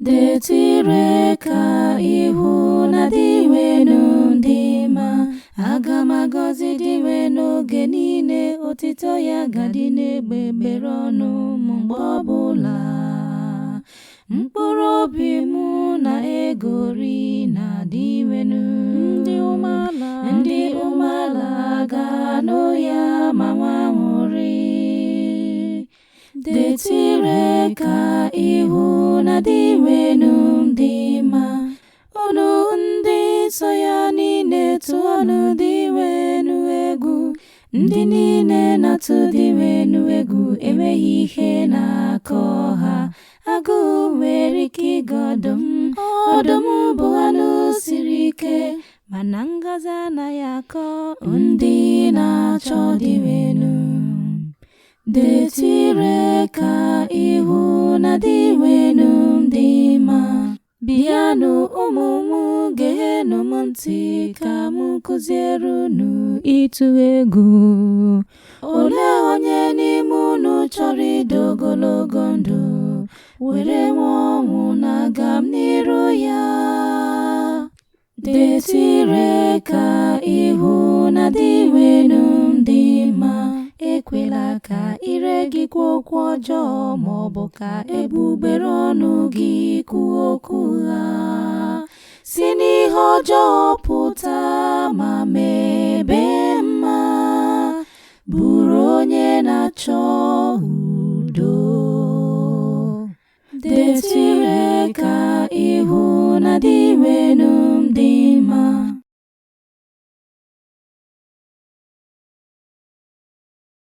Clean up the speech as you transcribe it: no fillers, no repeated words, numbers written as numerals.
detire ka ihu na dịwenụ ndị mma. Aga m agọzi dịwe n'oge niile, otito ya ga-adị n'egbugbere ọnụ m mgbe ọbụla. Mkpụrụ obi m na-egori na dịwenụ. Ndị umeala ga-anụ ya ma nwaṅụrị. Detire ka ihu na dịwenụ ndị mma. Unu ndị nsọ ya niile tụọnụ dịwenụ egwu. Ndị niile na-atụ dịwenụ egwu enweghị ihe na-akọ ha. Agụụ nwere ike ịga ọdụm. Ọdụm bụ anụ siri ike, mana ngọzi anaghị akọ ndị na-achọ dịwenụ. Detire ka ihu na dịwenụ ndị mma. Bịanụ ụmụ m, geenụ m ntị ka m kụziere unu ịtụ egwu. Olee onye n'ime unu chọrọ ịdị ogologo ndụ, were nwee ọṅụ na-aga m n'iru ya? Detire ka ihu na dịwenụ ndị mma. Ekwela ka ire gị kwuo okwu ọjọọ, ma ọ bụ ka egbugbere ọnụ gị kwuo okwu ụgha. Si n'ihe ọjọọ pụta ma mebe mma. Bụrụ onye na-achọ udo. Detire ka ihu na dịwenụ ndị mma.